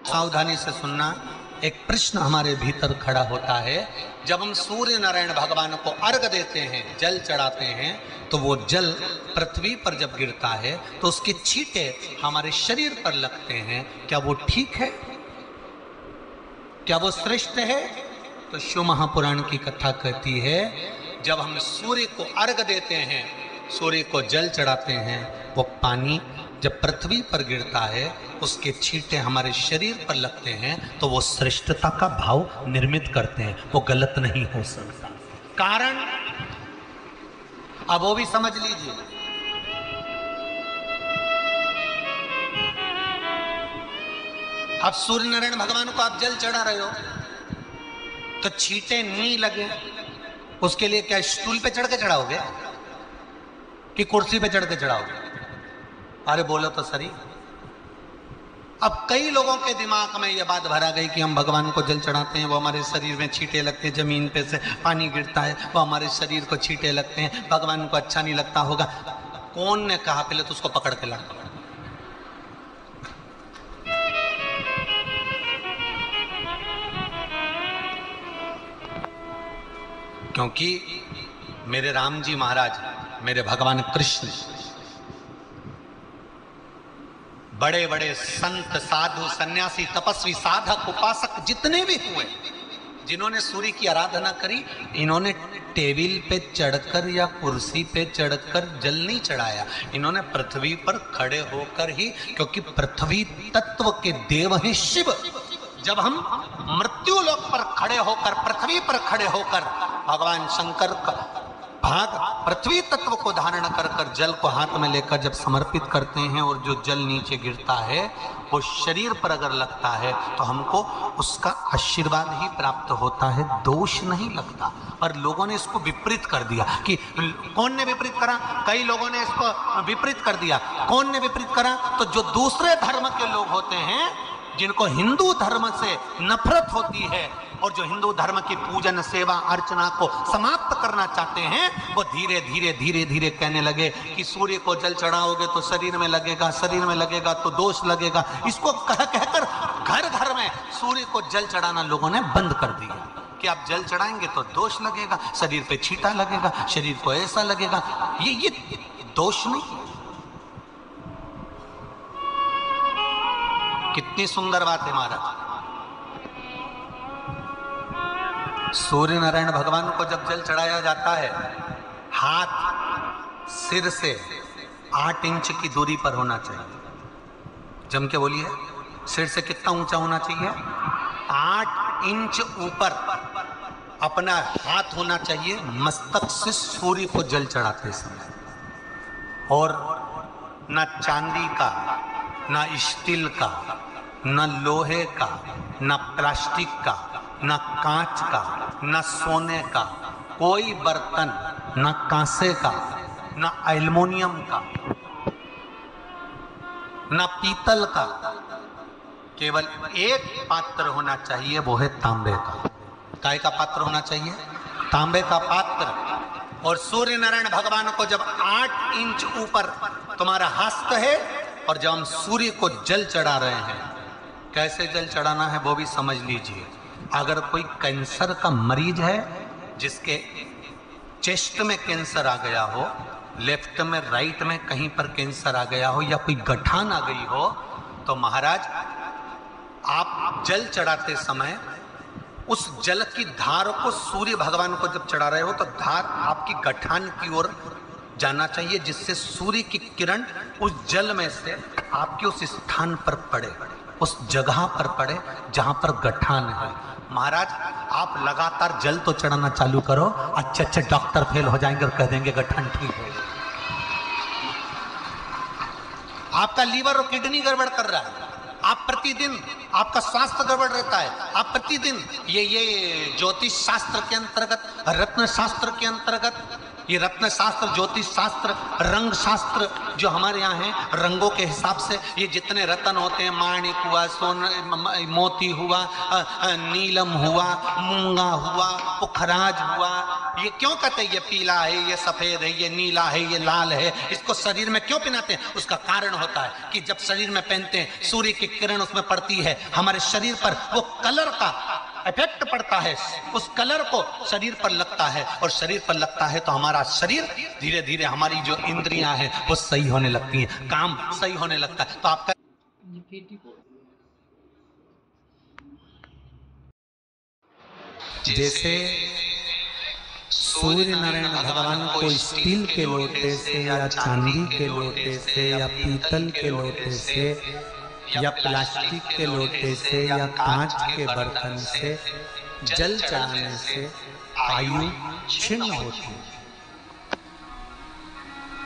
सावधानी से सुनना। एक प्रश्न हमारे भीतर खड़ा होता है, जब हम सूर्य नारायण भगवान को अर्घ देते हैं, जल चढ़ाते हैं, तो वो जल पृथ्वी पर जब गिरता है तो उसके छींटे हमारे शरीर पर लगते हैं। क्या वो ठीक है? क्या वो श्रेष्ठ है? तो शिव महापुराण की कथा कहती है, जब हम सूर्य को अर्घ देते हैं, सूर्य को जल चढ़ाते हैं, वो पानी जब पृथ्वी पर गिरता है, उसके छींटे हमारे शरीर पर लगते हैं, तो वो श्रेष्ठता का भाव निर्मित करते हैं। वो गलत नहीं हो सकता। कारण अब वो भी समझ लीजिए। अब सूर्य नारायण भगवान को आप जल चढ़ा रहे हो तो छींटे नहीं लगे, उसके लिए क्या स्टूल पे चढ़ के चढ़ाओगे कि कुर्सी पे चढ़ के चढ़ाओगे? अरे बोलो तो सही। अब कई लोगों के दिमाग में यह बात भरा गई कि हम भगवान को जल चढ़ाते हैं, वो हमारे शरीर में छींटे लगते हैं, जमीन पे से पानी गिरता है, वो हमारे शरीर को छींटे लगते हैं, भगवान को अच्छा नहीं लगता होगा। कौन ने कहा? पहले तो उसको पकड़ के ला। क्योंकि मेरे राम जी महाराज, मेरे भगवान कृष्ण, बड़े बड़े संत, साधु, सन्यासी, तपस्वी, साधक, उपासक जितने भी हुए, जिन्होंने सूर्य की आराधना करी, इन्होंने टेबल पे चढ़कर या कुर्सी पे चढ़कर जल नहीं चढ़ाया। इन्होंने पृथ्वी पर खड़े होकर ही, क्योंकि पृथ्वी तत्व के देव हैं शिव। जब हम मृत्यु लोक पर खड़े होकर, पृथ्वी पर खड़े होकर भगवान शंकर का भाग पृथ्वी तत्व को धारण कर कर जल को हाथ में लेकर जब समर्पित करते हैं, और जो जल नीचे गिरता है वो शरीर पर अगर लगता है तो हमको उसका आशीर्वाद ही प्राप्त होता है, दोष नहीं लगता। और लोगों ने इसको विपरीत कर दिया। कि कौन ने विपरीत करा? कई लोगों ने इसको विपरीत कर दिया। कौन ने विपरीत करा? तो जो दूसरे धर्म के लोग होते हैं, जिनको हिंदू धर्म से नफरत होती है और जो हिंदू धर्म की पूजन, सेवा, अर्चना को समाप्त करना चाहते हैं, वो धीरे धीरे धीरे धीरे कहने लगे कि सूर्य को जल चढ़ाओगे तो शरीर में लगेगा, शरीर में लगेगा तो दोष लगेगा। इसको कह कहकर घर घर में सूर्य को जल चढ़ाना लोगों ने बंद कर दिया कि आप जल चढ़ाएंगे तो दोष लगेगा, शरीर पे छींटा लगेगा, शरीर को ऐसा लगेगा। ये दोष नहीं। कितनी सुंदर बात है महाराज। सूर्य नारायण भगवान को जब जल चढ़ाया जाता है, हाथ सिर से 8 इंच की दूरी पर होना चाहिए। जम के बोलिए, सिर से कितना ऊंचा होना चाहिए? 8 इंच ऊपर अपना हाथ होना चाहिए मस्तक से सूर्य को जल चढ़ाते समय। और ना चांदी का, ना स्टील का, ना लोहे का, ना प्लास्टिक का, ना कांच का, ना सोने का कोई बर्तन, ना कांसे का, ना एल्युमिनियम का, ना पीतल का, केवल एक पात्र होना चाहिए, वो है तांबे का। काय का पात्र होना चाहिए? तांबे का पात्र। और सूर्य नारायण भगवान को जब 8 इंच ऊपर तुम्हारा हस्त है, और जब हम सूर्य को जल चढ़ा रहे हैं, कैसे जल चढ़ाना है वो भी समझ लीजिए। अगर कोई कैंसर का मरीज है, जिसके चेस्ट में कैंसर आ गया हो, लेफ्ट में, राइट में कहीं पर कैंसर आ गया हो, या कोई गठान आ गई हो, तो महाराज आप जल चढ़ाते समय उस जल की धार को सूर्य भगवान को जब चढ़ा रहे हो तो धार आपकी गठान की ओर जाना चाहिए, जिससे सूर्य की किरण उस जल में से आपके उस स्थान पर पड़े, उस जगह पर पड़े जहां पर गठान है। महाराज आप लगातार जल तो चढ़ाना चालू करो, अच्छे अच्छे डॉक्टर फेल हो जाएंगे और कह देंगे गठान ठीक है। आपका लीवर और किडनी गड़बड़ कर रहा है, आप प्रतिदिन, आपका स्वास्थ्य गड़बड़ रहता है, आप प्रतिदिन ये ज्योतिष शास्त्र के अंतर्गत, रत्न शास्त्र के अंतर्गत, ये रत्न शास्त्र, ज्योतिष शास्त्र, रंग शास्त्र जो हमारे यहाँ है, रंगों के हिसाब से ये जितने रत्न होते हैं, माणिक हुआ, सोन, मोती हुआ, नीलम हुआ, मूंगा हुआ, पुखराज हुआ, ये क्यों कहते हैं ये पीला है, ये सफेद है, ये नीला है, ये लाल है, इसको शरीर में क्यों पहनाते हैं? उसका कारण होता है कि जब शरीर में पहनते हैं सूर्य की किरण उसमें पड़ती है, हमारे शरीर पर वो कलर का इफेक्ट पड़ता है, उस कलर को शरीर पर लगता है, और शरीर पर लगता है तो हमारा शरीर धीरे धीरे, हमारी जो इंद्रियां हैं वो सही होने लगती हैं, काम सही होने लगता है। तो आपका जैसे सूर्य नारायण भगवान को स्टील के लोटे से या चांदी के लोटे से या पीतल के लोटे से या प्लास्टिक के लोटे से या कांच के बर्तन से जल चढ़ाने से आयु क्षीण होती है।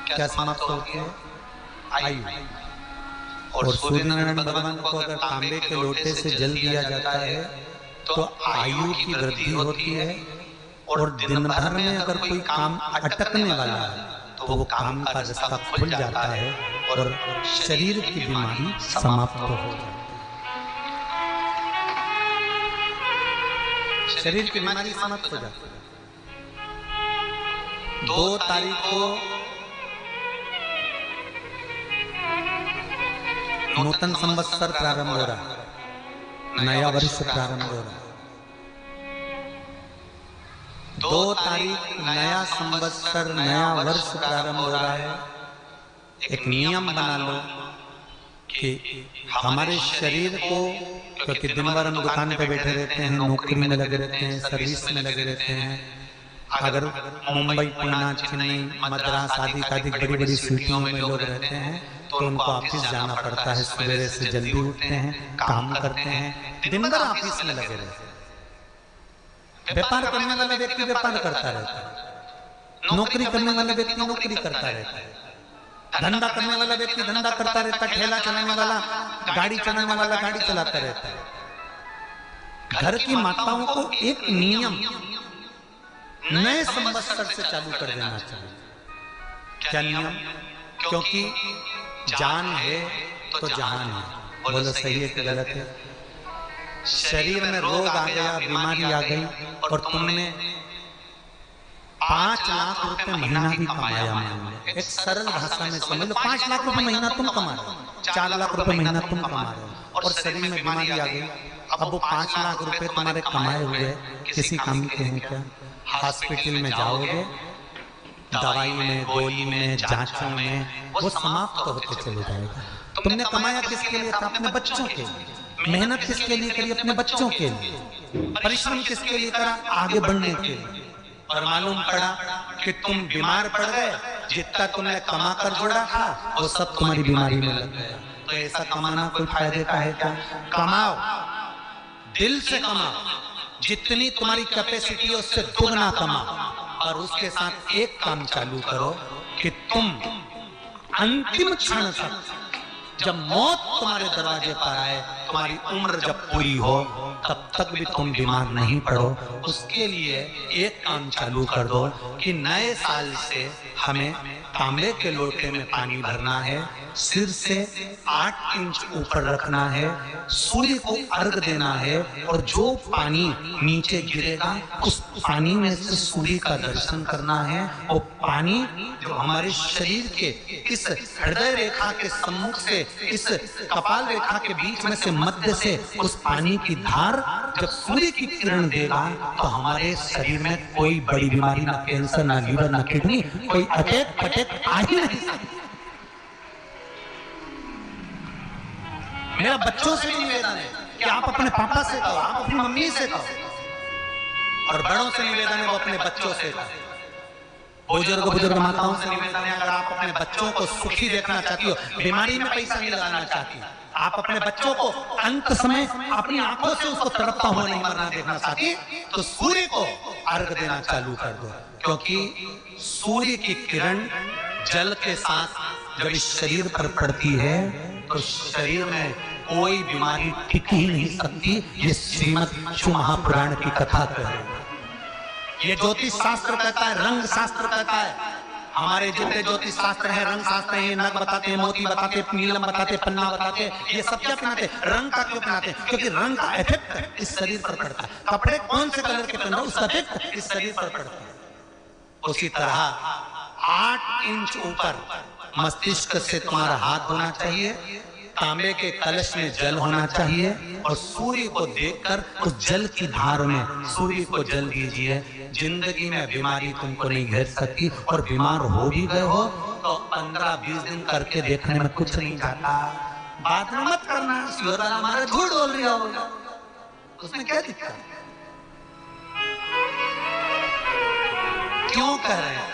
क्या समाप्त होती है? आयु। और सूर्य नारायण भगवान को अगर तांबे के लोटे से जल दिया जाता है तो आयु की वृद्धि होती है, और दिन भर में अगर कोई काम अटकने वाला है तो वो काम का रास्ता खुल जाता है और शरीर की बीमारी समाप्त हो जाती है। शरीर की बीमारी समाप्त हो जाती है। 2 तारीख को नूतन संवत्सर प्रारंभ हो रहा है, नया वर्ष प्रारंभ हो रहा है। 2 तारीख नया संवत्सर, नया वर्ष प्रारंभ हो रहा है। एक नियम बना लो कि हमारे शरीर को, क्योंकि दिन भर हम दुकान पे बैठे रहते हैं, नौकरी में लगे रहते हैं, सर्विस में लगे रहते हैं, अगर मुंबई, पुणे, चेन्नई, मद्रास आदि बड़ी बड़ी सिटियों में लोग रहते हैं तो उनको ऑफिस जाना पड़ता है। सवेरे से जल्दी उठते हैं, काम करते हैं, दिन भर ऑफिस में लगे रहते हैं। व्यापार करने वाला व्यक्ति व्यापार करता रहता है, नौकरी करने वाला व्यक्ति नौकरी करता रहता है, धंधा करने वाला व्यक्ति धंधा करता रहता है, ठेला चलाने वाला, गाड़ी चलाने वाला गाड़ी चलाता रहता है। घर की माताओं को एक नियम नए संवत्सर से चालू कर देना चाहिए। क्या नियम? क्योंकि जान है तो जहान है। बोलो सही है कि गलत है? शरीर में रोग आ गया, बीमारी आ गई, और तुमने 5 लाख रुपए महीना भी कमाया, मान लो, एक सरल भाषा में समझ लो, 5 लाख रुपए महीना तुम कमा रहे हो, 4 लाख रुपए महीना तुम कमा रहे हो, और शरीर में बीमारी आ गई। अब वो 5 लाख रुपए तुम्हारे कमाए हुए किसी काम के हैं क्या? हॉस्पिटल में जाओगे, दवाई में, गोली में, जांचों में वो समाप्त होते चले जाएगा। तुमने कमाया किसके लिए था? अपने बच्चों के लिए। मेहनत किसके लिए करी? अपने बच्चों के लिए। परिश्रम किसके लिए करा? आगे बढ़ने के लिए। और मालूम पड़ा कि तुम बीमार पड़ गए, जितना तुमने कमा कर जोड़ा था वो सब तुम्हारी बीमारी में लग गया। तो ऐसा कमाना कोई फायदे का है क्या? कमाओ, दिल से कमाओ, जितनी तुम्हारी कैपेसिटी है उससे दुगना कमाओ, और उसके साथ एक काम चालू करो कि तुम अंतिम क्षण तक, जब मौत तुम्हारे दरवाजे पर आए, तुम्हारी उम्र जब पूरी हो, तब तक भी तुम बीमार नहीं पड़ो। उसके लिए एक काम चालू कर दो कि नए साल से हमें तांबे के लोटे में पानी भरना है, सिर से 8 इंच ऊपर रखना है, सूर्य को अर्घ देना है, और जो पानी नीचे गिरेगा उस पानी में से सूर्य का दर्शन करना है। वो पानी जो हमारे शरीर के इस हृदय रेखा के सम्मुख से, इस कपाल रेखा के बीच में से, मध्य से उस पानी की धार जब सूर्य की किरण देगा तो हमारे शरीर में कोई बड़ी बीमारी, ना कैंसर, ना लीवर, ना किडनी, कोई अटैक पटैक आ ही नहीं सकती। मेरा बच्चों से भी निवेदन है कि आप अपने पापा से कहो, आप अपनी मम्मी से कहो, और बड़ों से निवेदन है वो अपने बच्चों से कहो। बुजुर्ग माताओं से निवेदन है, अगर आप अपने बच्चों को सुखी देखना चाहती हो, बीमारी में पैसा नहीं लगाना चाहती, आप अपने बच्चों को अंत समय अपनी आंखों से उसको तड़पता हुआ नहीं मरना देखना चाहती, तो सूर्य को अर्घ देना चालू कर दो। क्योंकि सूर्य की किरण जल के साथ जब इस शरीर पर पड़ती है तो शरीर में कोई बीमारी टिक ही नहीं सकती। ये श्रीमद् शिव महापुराण की कथा कह रही है। ये ज्योतिष शास्त्र कहता है, रंग शास्त्र कहता है। हमारे जितने ज्योतिष शास्त्र है, रंग शास्त्र है, नग बताते हैं, मोती बताते हैं, नीलम बताते, पन्ना बताते, ये सब क्या पहनाते? रंग का क्यों पहनाते? क्योंकि रंग का इफेक्ट इस शरीर पर पड़ता है। कपड़े कौन से कलर के पहन रहे हो, उसका इफेक्ट इस शरीर पर पड़ता है। उसी तरह 8 इंच ऊपर मस्तिष्क से तुम्हारा हाथ होना चाहिए, तांबे के कलश में जल होना चाहिए और सूर्य को देखकर उस जल की धार में सूर्य को जल दीजिए। जिंदगी में बीमारी तुमको नहीं घेर सकती, और बीमार हो भी गए हो तो 15-20 दिन करके देखने में कुछ नहीं जाता। बात में मत करना, हमारा झूठ बोल रही होगा, उसमें क्या दिक्कत? क्यों कह रहे हैं,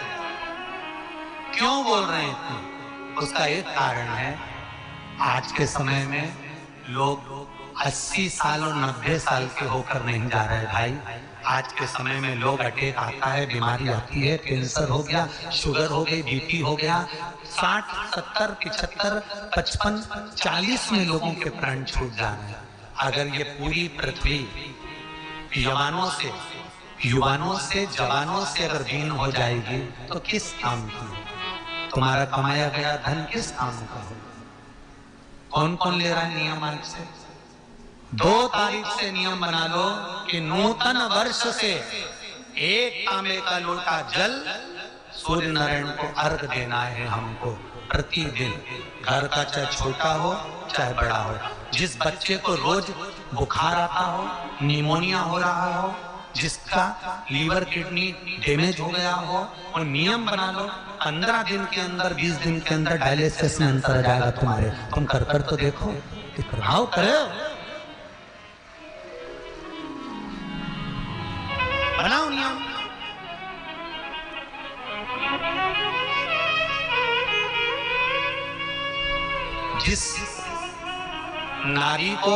क्यों बोल रहे हैं? उसका एक कारण है, आज के समय में लोग 80 साल और 90 साल के होकर नहीं जा रहे भाई। आज के समय में लोग अटैक आता है, बीमारी आती है, कैंसर हो गया, शुगर हो गई, बीपी हो गया, 60, 70, 75, 55, 40 में लोगों के प्राण छूट जा रहे हैं। अगर ये पूरी पृथ्वी युवानों से जवानों से अगर दीन हो जाएगी तो किस काम की? तुम्हारा कमाया गया धन किस काम का होगा? कौन कौन ले रहा है नियम आज से? 2 तारीख से नियम बना लो कि नूतन वर्ष से 1 तांबे का लोटा जल सूर्य नारायण को अर्घ देना है हमको प्रतिदिन। घर का चाहे छोटा हो चाहे बड़ा हो, जिस बच्चे को रोज बुखार आता हो, निमोनिया हो रहा हो, जिसका लीवर किडनी डैमेज हो गया हो, और नियम बना लो 15 दिन के अंदर 20 दिन के अंदर डायलिसिस में अंतर आ जाएगा तुम्हारे। तुम कर तो देखो, प्रभाव करे, बनाओ नियम। जिस नारी को